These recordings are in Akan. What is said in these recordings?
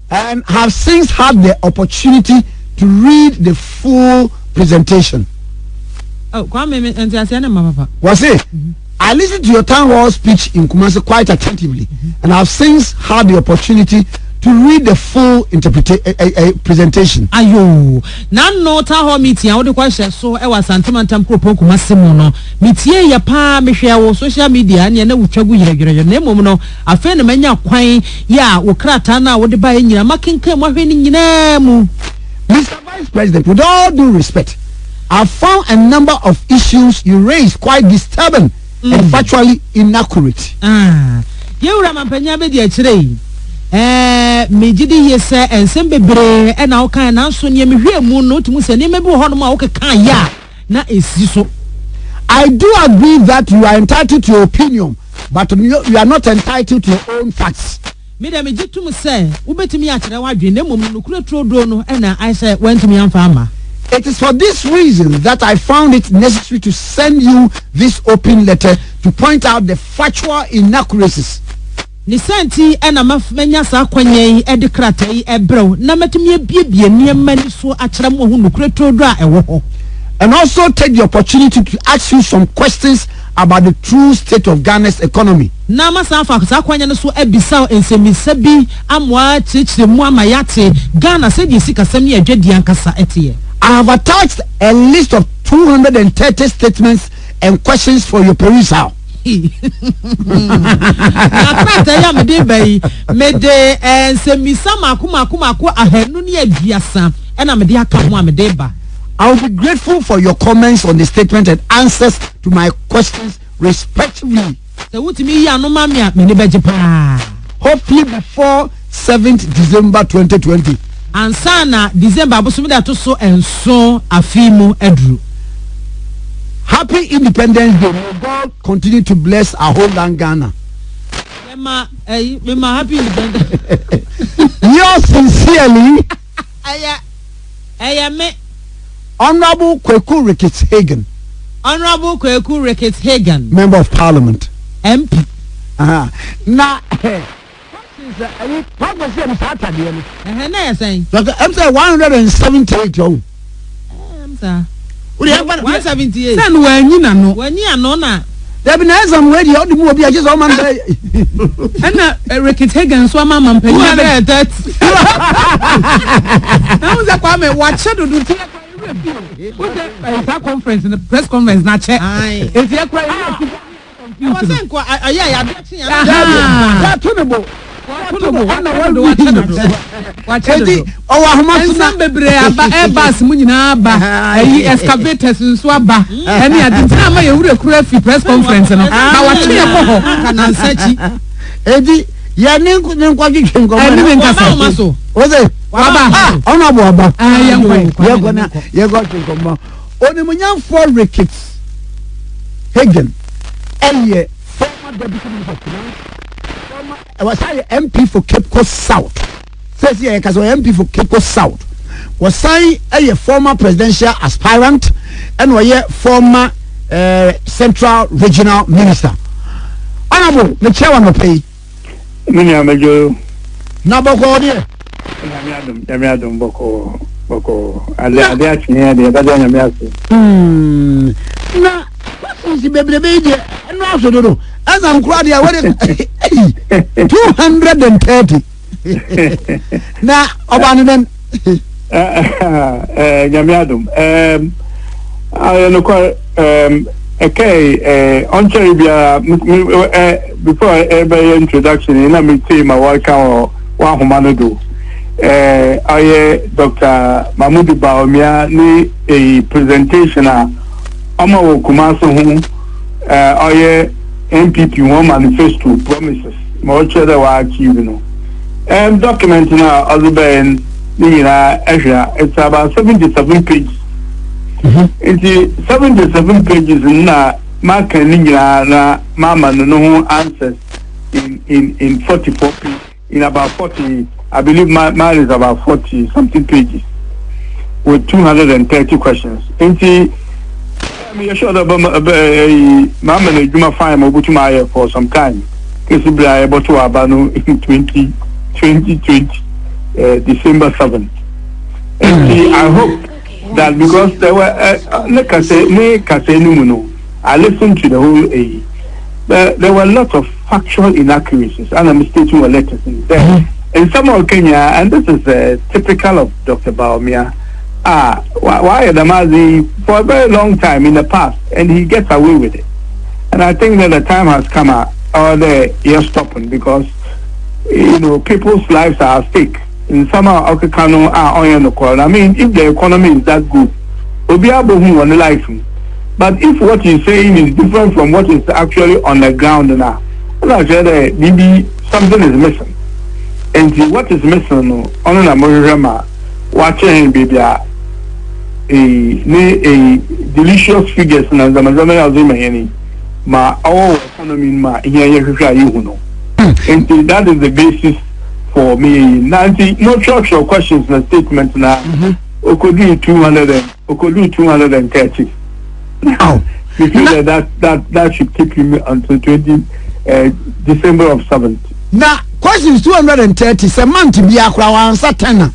and have since had the opportunity to read the full presentation. Oh, Papa. Was it? I listened to your town hall speech in Kumasi quite attentively, and I've since had the opportunity to read the full presentation. Ayo, nan no town hall meeting. I would question so. I was sentimental Kumasi mono. Meeting ya pa me share wo social media. Ni na uchagu yere ne mono. Afe na menya kwan ya ukrata na wo de ba nyina makenke mo hwe ni nyina mu. Mr. Vice President, with all due respect, I found a number of issues you raised quite disturbing and factually inaccurate. Yewura mampanya be di akire mejidi yese ensem bebre e na okan na so ne mehwe mu no timu se ne mebi ho no ma wokekan ya na esi so. I do agree that you are entitled to your opinion, but you are not entitled to your own facts. Me da mejitum se ubetimi akire wadwe ne mom no kura trodo no e na I say wentumi amfa ama. It is for this reason that I found it necessary to send you this open letter to point out the factual inaccuracies. Nisanti ena mafmenya sa kwanye ede kratai ebrew na metumi ebiebie niema ni so akira mo hu nukure todo a ewo ho. And also take the opportunity to ask you some questions about the true state of Ghana's economy. Na masa fa sa kwanye no so ebisa ensemisa bi amwa chichire mu amayate Ghana se di sikasam ne adwadi ankasa etiye. I have attached a list of 230 statements and questions for your perusal. Nakrata ya mede bai mede ensemisa maku ahenu ne aduasa ena mede aka ho amede ba. I will be grateful for your comments on the statement and answers to my questions respectively. Se wutimi ya no ma me a mene beje pa. Hopefully before 7th December 2020. Ansana December abosumi da to so enso afimu edru. Happy Independence Day. May God continue to bless our whole land Ghana. Mema happy Independence. Yours sincerely, me Honorable Kweku Ricketts-Hagan. Honorable Kweku Ricketts-Hagan, Member of Parliament. MP. Now, what was it Saturday? Na saying. I'm saying 178. I'm saying 178. Then when you know. When you know na. There been some way the movie I just all man say. And Ricketts-Hagan so mama mpanya be that. Now that Kwame watch do that conference in the press conference na check. If you cry I wasn't that tunable. Watch excavators nso aba ene adinta ma ye press conference no na watch me ko ho kana nsachi edi ya ne nkwadwetwe nkomo ene nkasa so oze baba ona bo aba ye go nkomo oni munyamfo Ricketts-Hagan eye former deputy minister of finance. I was MP for Cape Coast South. First year, because MP for Cape Coast South was a former presidential aspirant and was a former Central Regional Minister. Honorable, the chairman of pay. Minyamejo. Naboko dear. Yamiadum Boko. Aliachi near the Yamiasi. Now, what's the baby? And also, do. As I'm crying, I want 230. Now, Obanan. Yamiadum. I know quite okay. On Cheribia, before every introduction, in a meeting, my work or one humanado. I Dr. Ndc Bawumia ni a presentation. Ama Kumaso I MPP one manifesto promises. Much that were achieved, document now other than it's about 77 pages. It's 77 pages na mark na mama no answers in 44 pages. In about 40, I believe mine is about 40 something pages with 230 questions. I'm sure that Mama Juma fine for some time. Kesibra Eboto Abano in 2020, December 7th. And I hope that because there were I listened to the whole A. There were a lot of factual inaccuracies and I'm stating were letters in there. In some of Kenya, and this is typical of Dr. Bawumia, why Adamazi for a very long time in the past, and he gets away with it. And I think that the time has come out, or the year stopping, because people's lives are at stake. In some of Okekano are on the call. I mean, if the economy is that good, we'll be able to on the life. But if what he's saying is different from what is actually on the ground now, maybe something is missing. And what is missing on a Morama, watching baby a delicious figures in the Mazama ma our economy ma here and that is the basis for me. No church or questions in the statement now. Okodu 230. Now, we feel that should keep him until December of 7th. Now, questions 230. Say man to be a crowd answer 10.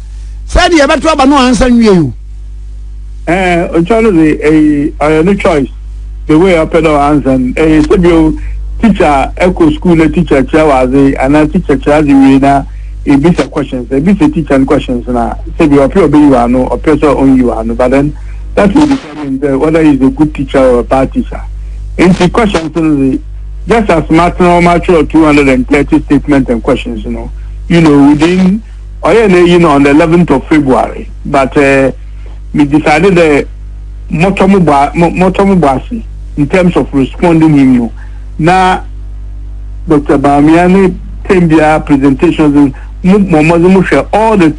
Said you better no answer you. No choice. The way I pedal answer and teacher echo school teacher chawazi and a teacher chazi na a bit of questions. A bit of teacher questions now. Say you appear you are no or person on you are no, but then that will determine whether he's a good teacher or a bad teacher. And the questions just as mature 230 statements and questions, within on the 11th of February. But we decided the motomubasi in terms of responding him. Now Dr. Bawumia Tembia presentations all the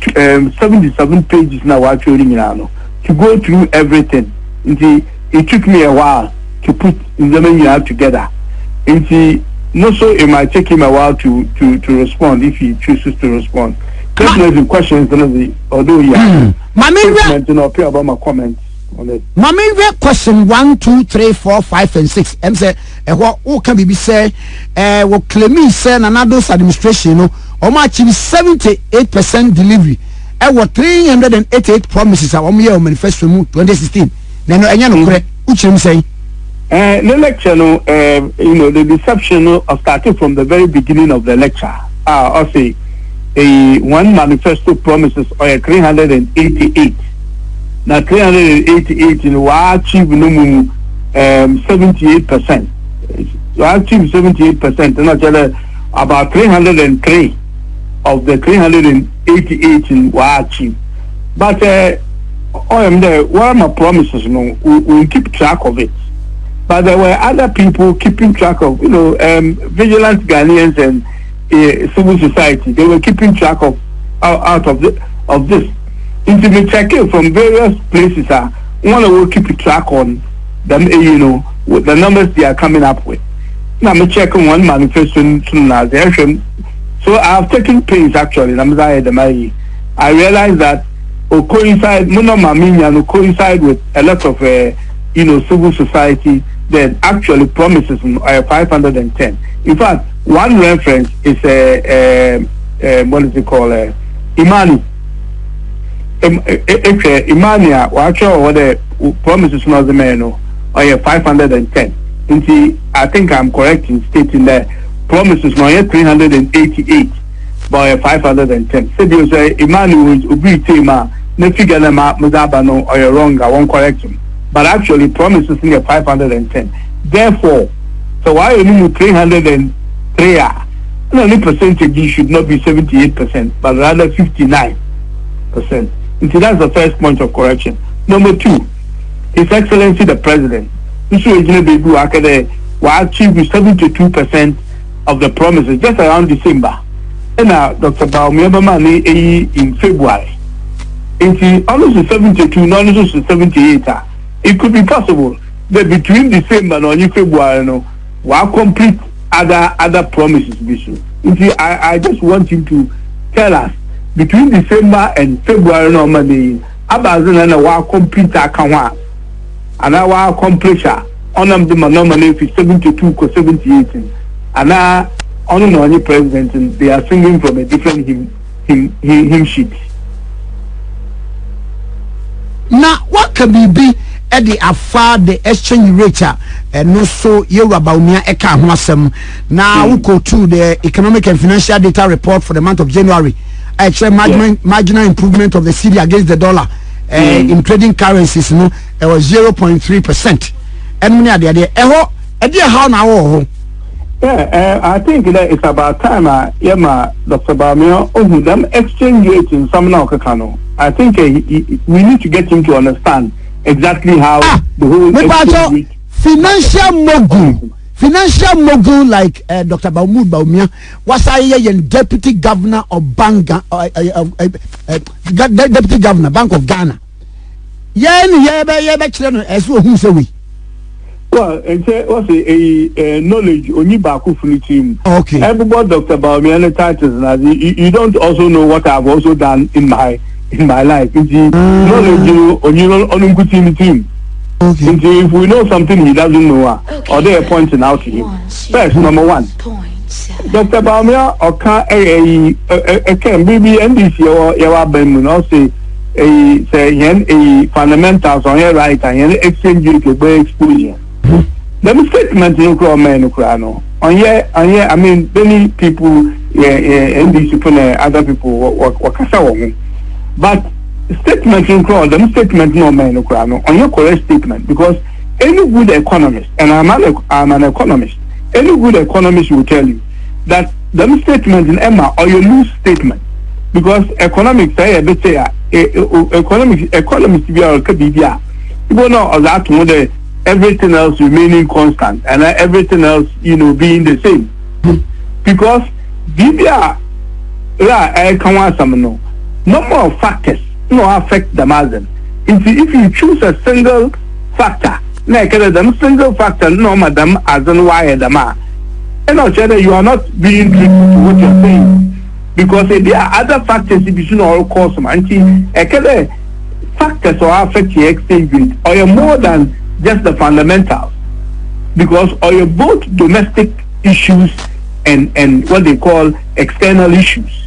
77 pages now actually to go through everything. It took me a while to put them together. So it might take him a while to respond if he chooses to respond. Definitely questions although appear about my comments on it. Mami question 1, 2, 3, 4, 5, and 6. And say what can be say what claiming say Nanado's administration achieve 78% delivery. What 388 promises are year manifesto 2016. Then no correct. Which I'm saying. The lecture, the deception started from the very beginning of the lecture. I'll say one manifesto promises or 388. Now 388 in achieve 78%. So achieve 78%, and not about 303 of the 388 in achieve. But what are my promises? We'll keep track of it. But there were other people keeping track of, vigilant Ghanaians and civil society. They were keeping track of out of this. Intimate checking from various places. One will keep track on them. With the numbers they are coming up with. Now I'm checking one manifesto now. So I have taken pains actually. I realized that coincide with a lot of civil society that actually promises 510. In fact, one reference is what is it called? Imani. Imania, what the promises not the man or 510. I think I'm correct in stating that promises not yet 388 by 510. So you say Imani will be tema. No figure them out, Muzabano, or you're wrong, I won't correct him. But actually, promises in 510. Therefore, so why only 303? The only percentage should not be 78%, but rather 59%. And so that's the first point of correction. Number 2, His Excellency the President, will achieve 72% of the promises just around December. And now, Dr. Bawumia in February. It's almost 72, not almost 78. It could be possible that between December and February, we'll complete other promises. I just want him to tell us between December and February normally, Abazan will complete our account and our accomplish on them normally 72 or 78. And on the president, and they are singing from a different hymn sheet. Now, what can be at the afar the exchange rate and also Bawumia eka hwasem. Now we go to the economic and financial data report for the month of January. Actually, marginal improvement of the cedi against the dollar in trading currencies. No, it was 0.3%. And many are there. How now? Yeah, I think that it's about time. Dr. Bawumia, them exchange rates in some now kakano. I think we need to get him to understand exactly how the whole financial mogul like Dr. Bawumia was a deputy governor of deputy governor Bank of Ghana. Well, it was a knowledge only baku from the team. Okay. Everybody, Dr. Bawumia, and the titles, you don't also know what I've also done in my life. It's knowledge on the team. Okay. If we know something he doesn't know, or they are pointing out to him. First, number one, Dr. Bawumia, can maybe NDC or Yawa Benmun or say a fundamentals on your right and exchange you to exposure. The statement in Ukraine, I mean, many people, NDC, other people, were but statement in crowd, the statement no man on your correct statement, because any good economist, and I'm an economist, any good economist will tell you that the statement in Emma or your loose statement, because economics say a bit economists be our KBBA. You know that one everything else remaining constant and everything else, being the same. Because BBA number of factors no affect the margin. If you choose a single factor, them single factor no madam as an why the ma. And also you are not being truthful to what you're saying. Because there are other factors if you should all cause them. And factors or affect your exchange rate or you're more than just the fundamentals. Because or you're both domestic issues and what they call external issues.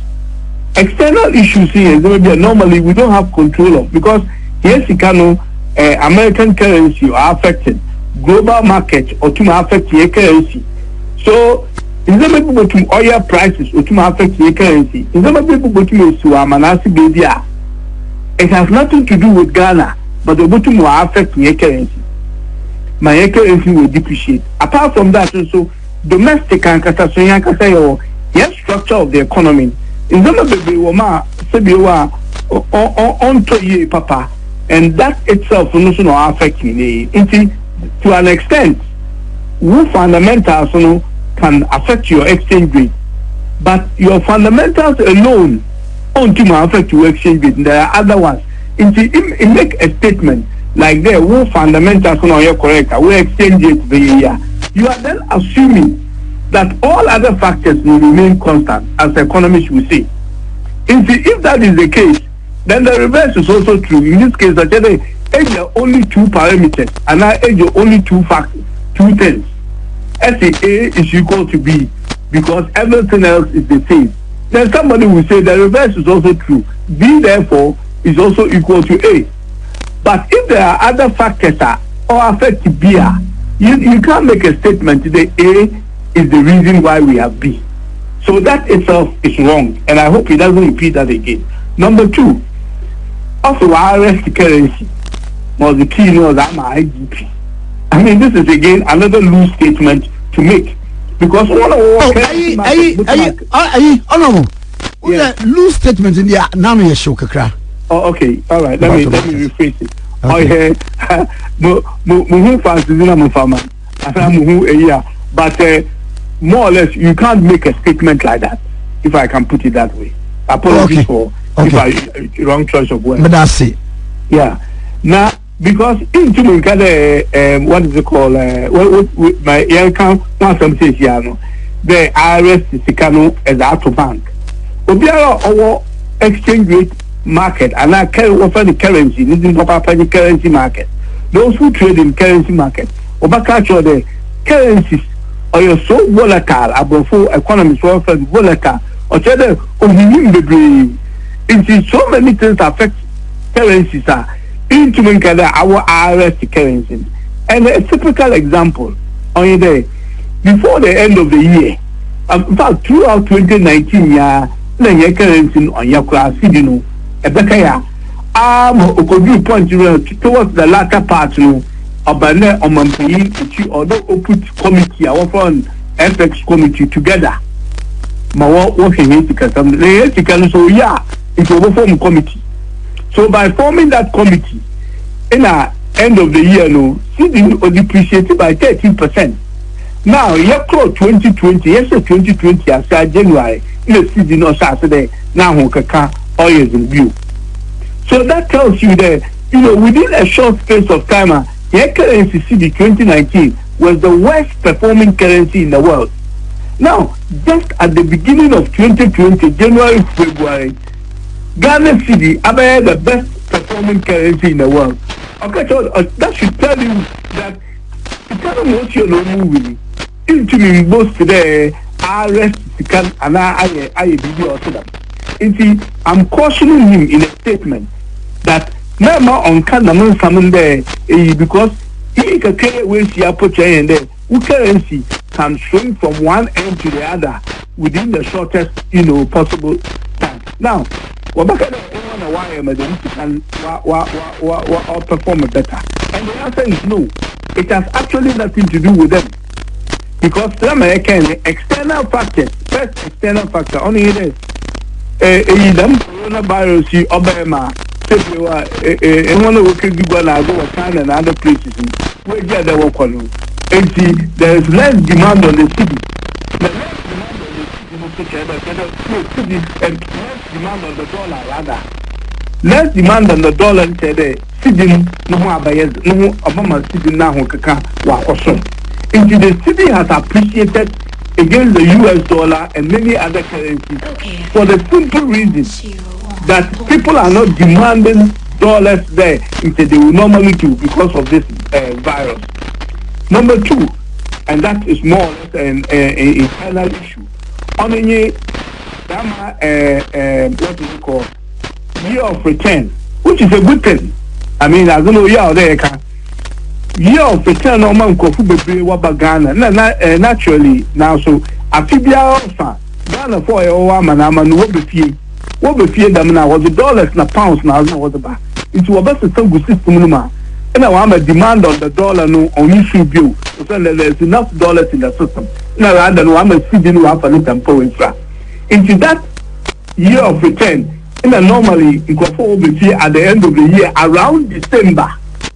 External issues here normally we don't have control of, because yes, you can American currency are affected, global market or to affect your currency. So is there people to oil prices or to affect your currency? Is there people to Manasi Bedia? It has nothing to do with Ghana, but the bottom will affect your currency. My currency will depreciate. Apart from that, also domestic and yes, structure of the economy. In some of the Woma, Sebiwa, on to ye, Papa, and that itself will not affect me. To an extent, who fundamentals can affect your exchange rate, but your fundamentals alone won't affect your exchange rate. There are other ones. It make a statement like there, who fundamentals are correct, who exchange rate the year. You are then assuming that all other factors will remain constant, as economists will say. If that is the case, then the reverse is also true. In this case, there are only two parameters, and now there are only two things. A is equal to B, because everything else is the same. Then somebody will say the reverse is also true. B, therefore, is also equal to A. But if there are other factors or affect B, you can't make a statement that A is the reason why we have B. So that itself is wrong, and I hope he doesn't repeat that again. Number two, also arrest the currency was the key knows that my IGP. I mean, this is again another loose statement to make, because one of loose statement in the now show kakra. Oh, okay, all right. Let me rephrase it. Okay. But more or less, you can't make a statement like that, if I can put it that way. Apologies for if I wrong choice of words. But that's it. Yeah. Now, because into what is it called? My young count once some says the IRS is as out of bank. Obiara our exchange rate market and I offer the currency. This is the currency market. Those who trade in currency market, Obakacho the currencies. or you're so volatile above economy so volatile or cheddar or you it's so many things affect currencies into our RS currency. And a typical example on your day before the end of the year, in fact throughout 2019 your currency on your class a better point towards the latter part of the Oman although put committee our foreign FX committee together. My working ethical so it will form committee. So by forming that committee in the end of the year ceding or depreciated by 13%. Now year close 2020, yes 2020 as January in the ceding or Saturday now oil is in view. So that tells you that within a short space of time your currency CD 2019 was the worst performing currency in the world. Now just at the beginning of 2020 January February Ghana CD are the best performing currency in the world. Okay, so that should tell you that the kind of motion moving into me both today RS can and I video also that. I'm cautioning him in a statement that never on Kanaman summon there because he can carry away the approach and there currency can swing from one end to the other within the shortest possible time. Now what why am I can perform better? And the answer is no. It has actually nothing to do with them. Because external factors, first external factor only it is coronavirus Obama and one of the people go China and other places where they work on and see there is less demand on the city. And less demand on the dollar rather. Less demand on the dollar today. Sitting no more buyers, no Obama sitting now also. And the city has appreciated against the US dollar and many other currencies for the simple reason that people are not demanding dollars there instead they will normally do because of this virus. Number two, and that is more or less an internal issue. On a what is it called? Year of return, which is a good thing. I mean, I don't know year of return on man kofu bebre wabagana. Naturally now so afibia ofa Ghana for your manama no be fie them now was the dollars na pounds now was the back. It was best some good system no. And I want a demand on the dollar no on issue bill. So there's enough dollars in the system. Now rather than one ceding half a little power infra. Into that year of return, and normally it will be at the end of the year around December.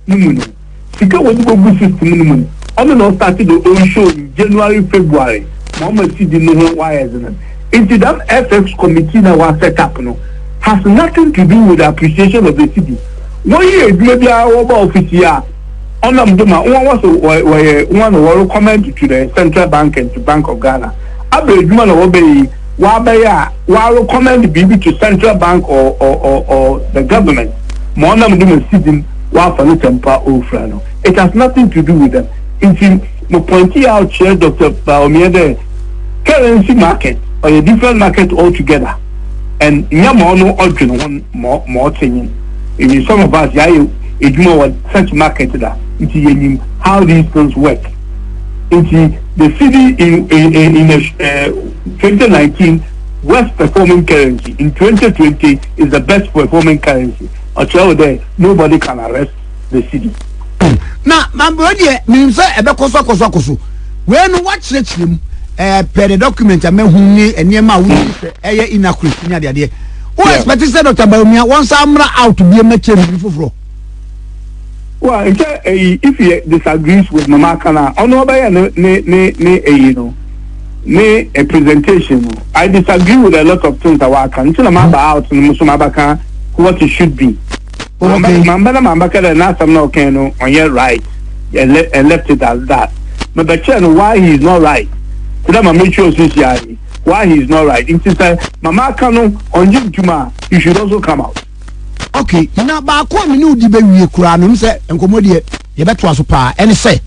Because when you go good system, I'm not started the own show in January, February. Mama ceding no wires in it. Into that FX committee now was set up has nothing to do with the appreciation of the city. 1 year, maybe our office here. On them, one was recommended to the central bank and to Bank of Ghana. I believe one obey. While recommend BB to central bank or the government. More than them sitting while for the it has nothing to do with them. In pointing out here, Dr. Bawumia, the currency market or a different market altogether. And Yamono or more thing. In some of us, it know such market that into how these things work. Into the city in 2019 worst performing currency in 2020 is the best performing currency. Until there, nobody can arrest the city. Now, my brother, means a when watch him per the document I made and near my in a Christian. Who expected Dr. Bawumia once I'm out to be a material before? Well, if he disagrees with Mama Kana, on a presentation, I disagree with a lot of things that I can. Until I'm out in Musumabaka, what it should be. Mambaka, and I'm not on your right, and left it as that. But the channel, why he is not right? I'm make sure why he is not right. Instead, Mama Kano on Juma, you should also come out. Okay, now back when you debate we Kuran say and commodity you better was pa and say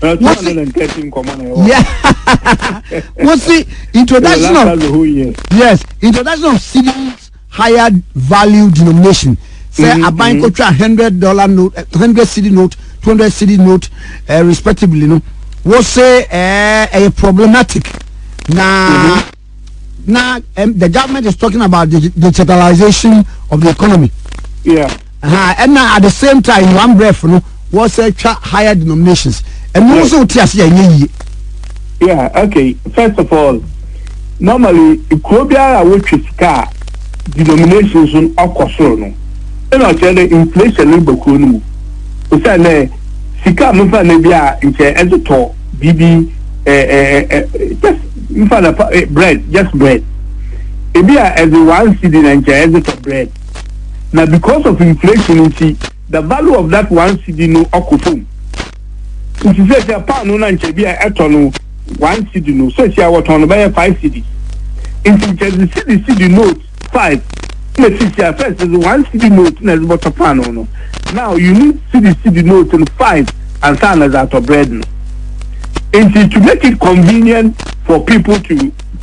What's the introduction of introduction of cedis higher value denomination? Say a bank could try $100 note, 100 cedi note, 200 cedi note, respectively. No, was say a problematic. Now, the government is talking about the digitalization of the economy. Yeah. And now at the same time, in one breath, no, was a higher denominations. And also, yeah, okay. First of all, normally, Equobia, which is car denominations on Okosono. And I tell the inflation in Bokunu. We say, Sika Mufa Nebia in the editor, BB, just bread, just bread. Ebia as the one cedi and editor bread. Now, because of inflation, you see, the value of that one cedi no Okofum. If you say a pound no and be a ton one cedi no, so she was on by 5 cedis. If you take the cedi note 5, let's say first is 1 cedi note and what a pound no. Now you need cedi note and 5 and sign as out of bread. And to make it convenient for people to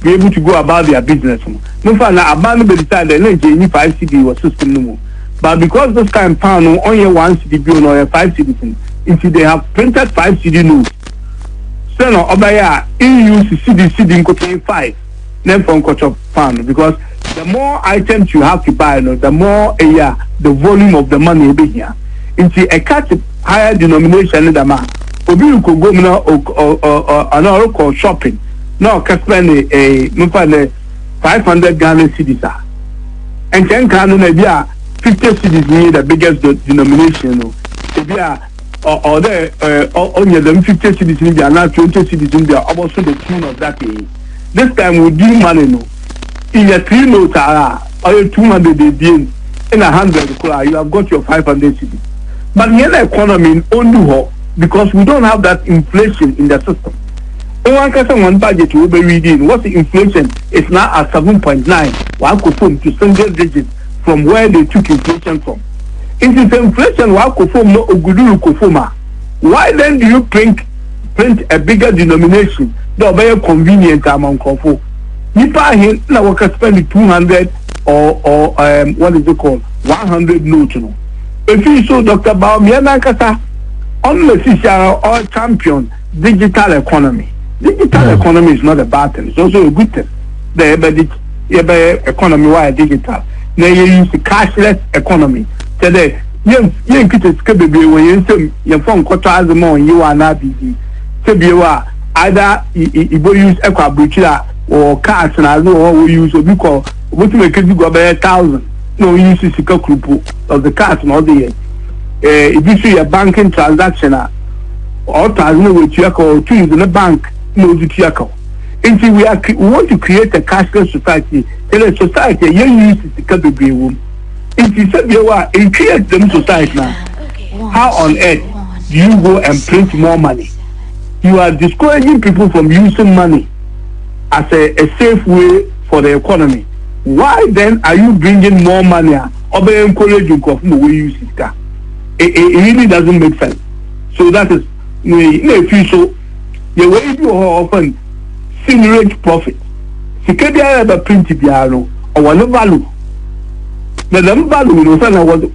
be able to go about their business. No fun abandon the side and then 5 cedi was system no more. But because this kind of pound only 1 cedi bill or 5 cedi. If they have printed 5 cedi notes, so no obaya EU cedi in contain 5, then from culture pound, because the more items you have to buy, no, the more the volume of the money be here. Into a cut higher denomination in the man. Obi you could go now or call shopping. No, can spend a 500 Ghana cedis. And 10 can be 50 cedis near the biggest denomination. No, or there only them 50 cedis in there, now 20 cedis in there, almost to the tune of that. This time we do money no. In a 3 notes or 200 in 100 you have got your 500 cedis. But in the economy only because we don't have that inflation in the system. One budget will be reading what's the inflation is now at 7.9. One could phone to single digits from where they took inflation from. It is inflation wa kofom no oguduru kofoma. Why then do you print a bigger denomination that very convenient among kofo? Nipa hin na waka spend 200 or what is it called 100 notes no. If you saw Dr. Bawumia na kasa on the CCR or champion digital economy. Digital economy is not a bad thing. It's also a good thing. The economy why digital. Now you use the cashless economy. Today, young kids can be when you phone quarter as more you are not busy. Either you use equa or cards and I know we use what we call what make it go by 1,000. No, we use the group of the cards and all the year. If you see a banking transaction or 1,000 with you or 2 in the bank, no to Tiaco. Until we want to create a cashless society, in a society, you use the category room. If you said you are in create them society now, how on earth do you go and print more money? You are discouraging people from using money as a safe way for the economy. Why then are you bringing more money or be encouraging the way you use it? It really doesn't make sense. So that is so the way you often generate profit. Security ever print piano or one value. The value was the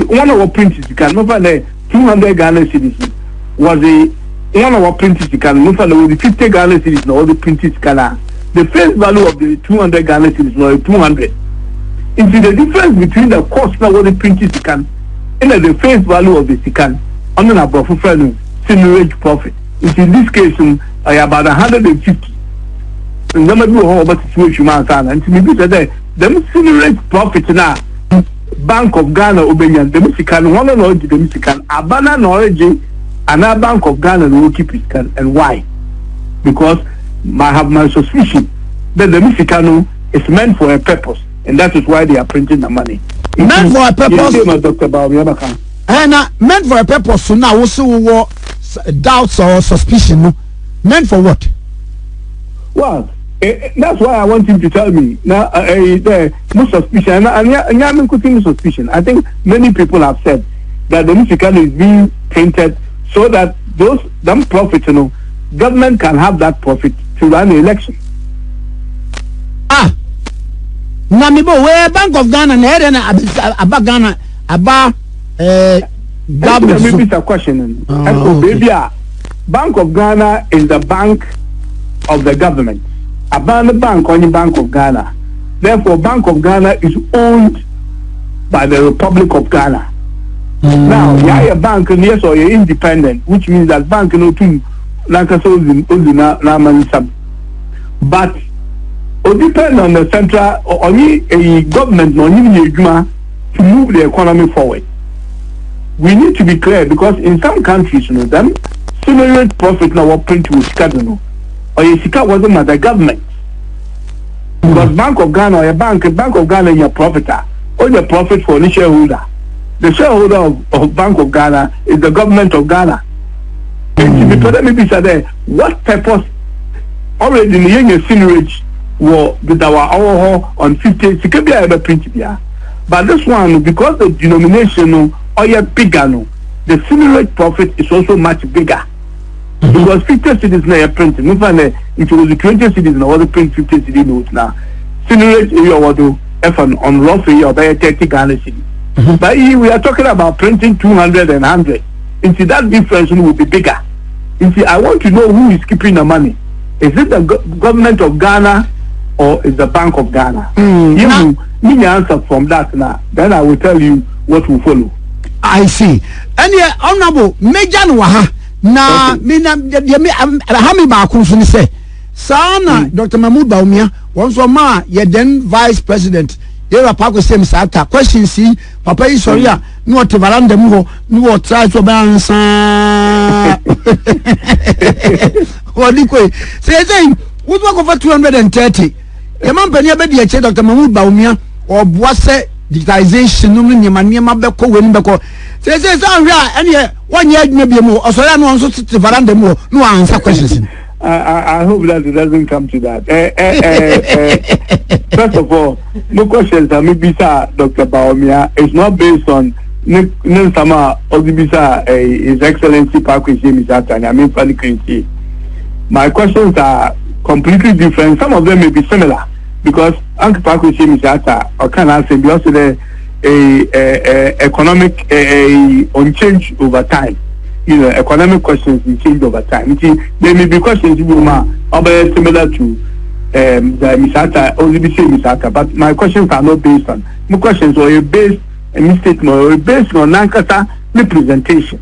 one of our prints you can find 200 Ghana cedis was the one of our prints you can find the 50 Ghana cedis or the prints can the face value of the 200 Ghana cedis was 200. Into the difference between the cost now what the prints you can and the face value of the sican on an above friend generate profit. In this case about 150. And number do about situation and to me today them generate profit now. Bank of Ghana Obenian, the Mexican, one and all the Mexican, Abana knowledge, and Bank of Ghana will keep it. And why? Because I have my suspicion that the Mexican is meant for a purpose, and that is why they are printing the money. Meant for a purpose? Dr. Bawumia. And meant for a purpose, so now also doubts or suspicion. Meant for what? Well, that's why I want him to tell me now. No suspicion, and I'm putting suspicion. I think many people have said that the Mexican is being printed so that them profit, government can have that profit to run the election. Namibo, where Bank of Ghana, Aba Ghana, Aba, maybe it's a question. Baby, Bank of Ghana is the bank of the government. Aba the bank, only Bank of Ghana. Therefore, Bank of Ghana is owned by the Republic of Ghana. Now, you're a bank, yes, or you're independent, which means that bank, too, like I said, but it depends on the central or only a government to move the economy forward. We need to be clear because in some countries, them similar profit now print with Skadano or a Sika wasn't the government. Because Bank of Ghana or a Bank of Ghana is your profiter or the profit for the shareholder. The shareholder of Bank of Ghana is the government of Ghana. What purpose already in the young sewerage were with our on 50 print. But this one, because the denomination or bigger, the sewerage profit is also much bigger. Because 50 cities now are printing. If it was the 20 cities now, was print 50 city notes now. Sewerage area was on roughly or by 30 Ghana cities. But we are talking about printing 200 and 100. Into that difference will be bigger. Into I want to know who is keeping the money. Is it the government of Ghana or is the Bank of Ghana? You need the answer from that now. Then I will tell you what will follow. I see. And yeah, honorable Major Waha. Na hami ba kunfuni say. Sana Dr. Mahmoud Bawumia once ma ye then vice president. Yera pako say Mr. Question see papa yi sorry a no te veranda mu ho no try to bansa. Wodi ko say we work for 230. The man penya be dey Dr. Mahmoud Bawumia or boase digitization no nyema be ko weni be ko. Say anhwa ene one year maybe mu osori no so te veranda mu no answer questions. I hope that it doesn't come to that. First of all, no questions that maybe Dr. Bawumia is not based on Sama Odibisa, His Excellency Parkway Misata, I mean Palikrinsi. My questions are completely different. Some of them may be similar because Uncle Parkway Misata, or can I say, because the economic on change over time. Economic questions will change over time. There may be questions similar to the Misata or the Misata, but my questions are not based on. My questions are based on misstatement or based on Nankasa representation.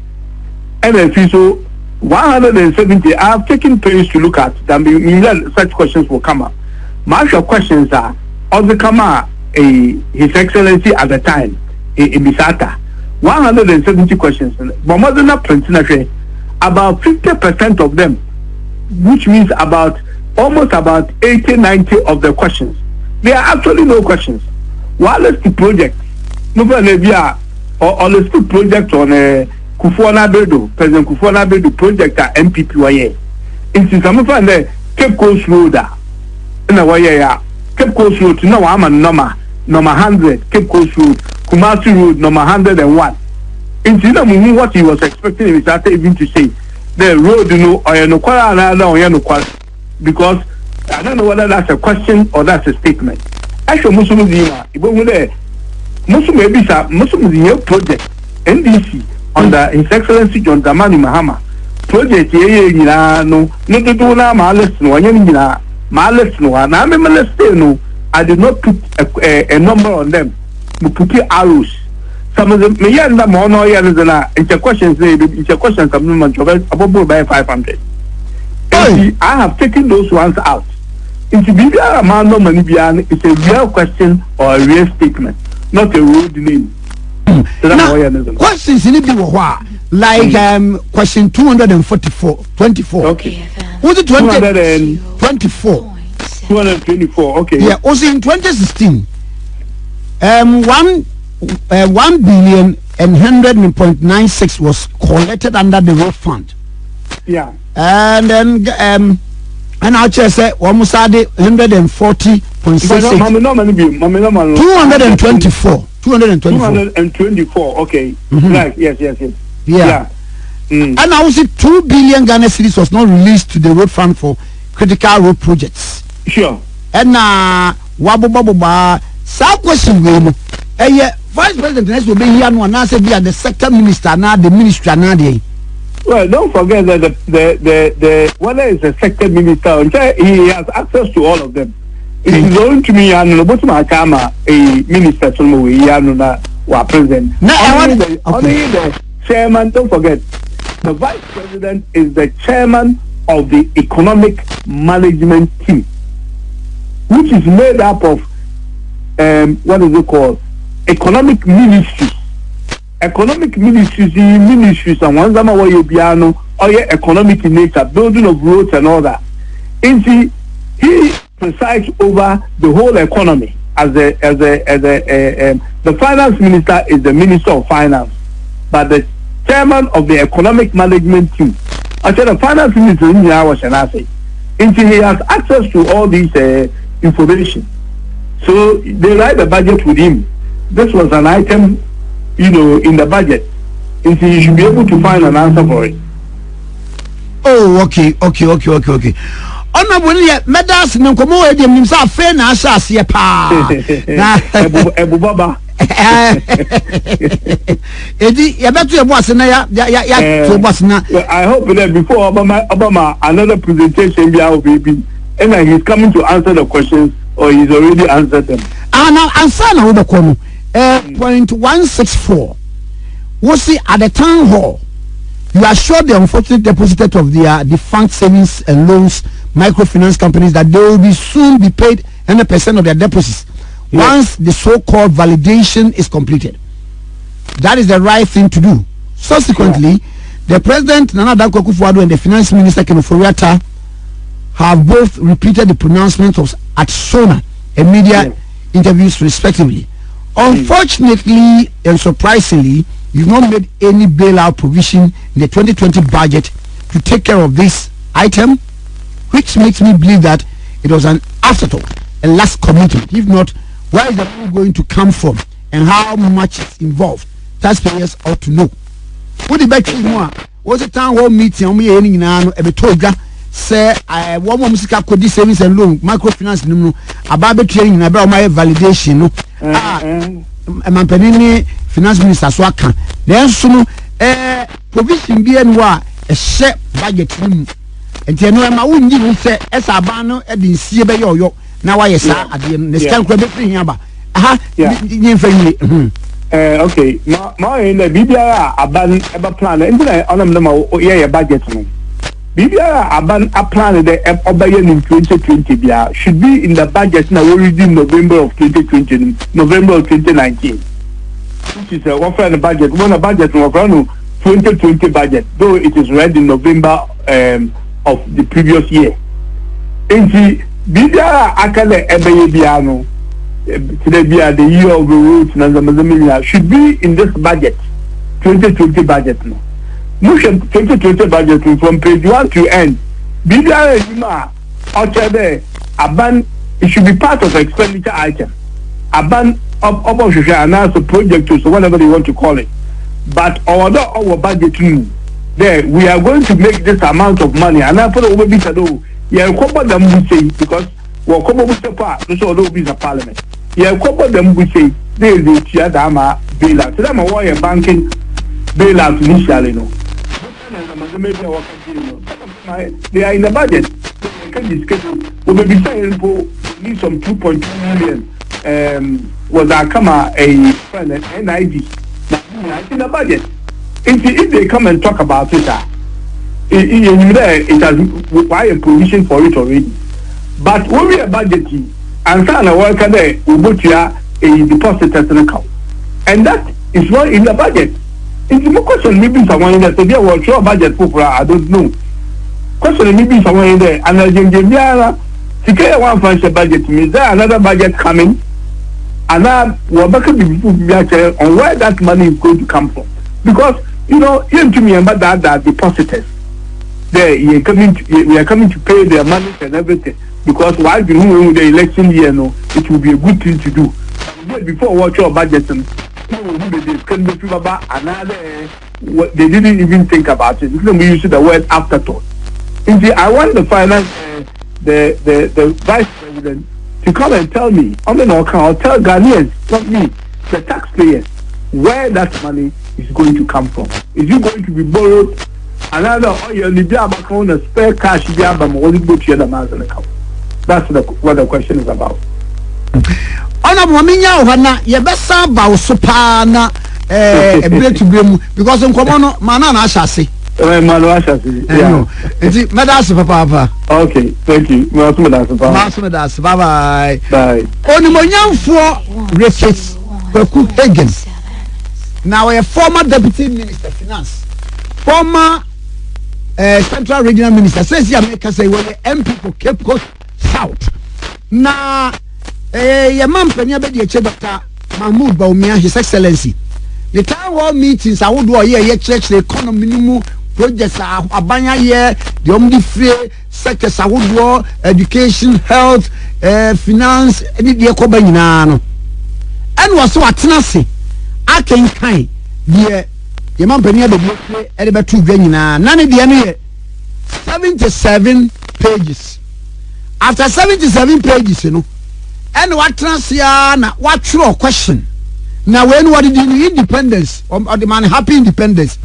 And if so 170, I have taken pains to look at that. Such questions will come up. My questions are also come up His Excellency at the time in Misata. 170 questions, but more than that, about 50% of them, which means almost about 80-90 of the questions, they are actually no questions. While the project, or let's do project on President Kufuor Bedo project at MPPYA. In some of the Cape Coast Road, in a way, Cape Coast Road, no, I'm a number 100, Cape Coast Road. Kumasi Road, number 101. In what he was expecting, he started even to say the road, because I don't know whether that's a question or that's a statement. Actually, Muslim project NDC under His Excellency John Dramani Mahama project I did not put a number on them. We put arrows. Some of them may end up on all years and questions about by 500. I have taken those ones out. Into Bibia Amano Manibian is a real question or a real statement, not a road name. Questions in it like question 224. Okay. What's it 224? 224, okay. Yeah, also in 2016. 1 billion and 100.96 was collected under the road fund. Yeah. And then and I just said almost 140.66. 224. 224. Okay. Right. Yes. Yeah. And I will see 2 billion Ghana cedis was not released to the road fund for critical road projects. Sure. And waboba sa question we no vice president next will be here no na say be the sector minister na the ministry na dey. Well, don't forget that the whether it's a sector minister, he has access to all of them. It is going to me and but my kama a minister somewhere na wa president. Only the chairman. Don't forget, the vice president is the chairman of the economic management team, which is made up of what is it called? Economic ministries. Economic ministries and one zama wa yobiano or economic in nature, building of roads and all that. He presides over the whole economy as the finance minister is the minister of finance, but the chairman of the economic management team. I said the finance minister in our say. He has access to all these information. So they write the budget with him. This was an item, in the budget. And so you should be able to find an answer for it. Oh, okay. Honorable, medals no komo e dem nimsa afa na asase e pa. Na Ebu Baba. Edi ya betu e boss na ya to boss na. I hope that before Obama another presentation be our baby and he's coming to answer the questions or he's already answered them. Now answer na wo ko no. Point 164. We see at the town hall, you assured the unfortunate depositors of their defunct savings and loans microfinance companies that they will be soon be paid 100% of their deposits once the so-called validation is completed. That is the right thing to do. Subsequently, the President Nana Danko Akufo-Addo and the Finance Minister Ken Ofori-Atta have both repeated the pronouncements of at SONA and media interviews respectively. Unfortunately and surprisingly, you've not made any bailout provision in the 2020 budget to take care of this item, which makes me believe that it was an afterthought, a last commitment. If not, where is the money going to come from and how much is involved? Taxpayers ought to know. What the back more was a town hall meeting on me any now a betoga say I want more music could this savings and loan microfinance no about training about my validation no Mampenini finance minister so aka then so provision bi enwa a share budget nim enti eno ma wunji ni se esa ban no e de nsie be yoyo na wa yesa ade no scan kura be free aba aha nyi mfanyi okay ma in the bibia aban eba plan enti na onam na ye budget no bibia aban a plan the obaye in 2020 bia should be in the budget now already November of 2020 November of 2019, which is one for the budget one budget no 2020 budget, though it is read in November of the previous year. Enti bibia akale ebeye bia no today bia the year of the roads na zamazamia should be in this budget 2020 budget no. 2020 budget from page 1 to end. Bibia Yuma Ochebe Aban, it should be part of the expenditure item. Aban of announce a project to so whatever they want to call it. But although our budget there we are going to make this amount of money and after over bit ado cover them we say because we come over to part so although be the parliament. Cover them we say they is the Chiadama bailout. So them a banking bailout initially no. They are in the budget. They can discuss. We may be saying we need some 2.2 million. Was our come a friend NID? In the budget. If they come and talk about it, it has required provision for it already. But when we are budgeting, and some worker there will go to a deposit at an account, and that is not in the budget. It's no question maybe someone in there say there was your budget for I don't know. Question maybe someone in there and Nigeria to one financial budget means there another budget coming and now we're back to people on where that money is going to come from. Because even to me about that depositors there we are coming to pay their money and everything because while you know the election year it will be a good thing to do. Before watch your budget they didn't even think about it. We use the word afterthought. Indeed, I want the finance, the vice president to come and tell me, I'll tell Ghanaians, not me, the taxpayers, where that money is going to come from. Is it going to be borrowed? Another, a spare cash, that's what the question is about. Honorable Minya Ohana, yebesa ba usupana to blame because in Komono Manana Shasi. Yeah. Medas papa. Okay, thank you. Medas, bye bye. Bye. Onimonya for Refits Kwaku Hagen. Now a former deputy minister of finance, former central regional minister, says he America say well the MP for Cape Coast South. Now your man Premier Dr. Mahmoud Bawumia, His Excellency. The town hall meetings I would do here church the economy minimum projects are abanya here, the omni free sectors I would do education, health, finance, any the Kobanino. And was so atenase. I can kind the man Premier the Edinburgh 2 Granina, none of the 77 pages. After 77 pages, you know. And what transia what your question now when what did you independence or the man happy independence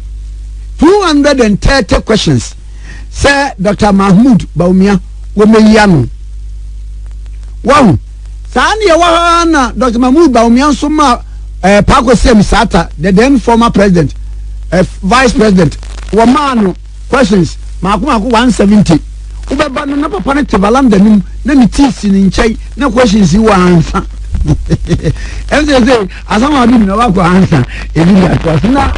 230 questions say Dr. Mahmoud Bawumia womeyano wow sani wana Dr. Mahmoud Bawumia soma Paco Semisata the then former president vice president wamano questions makuma 170 ubeba na papa na tebalanda nim na mitisi ni nchai na questions yi wa answer say asama bi na wa ko answer ebi ya to na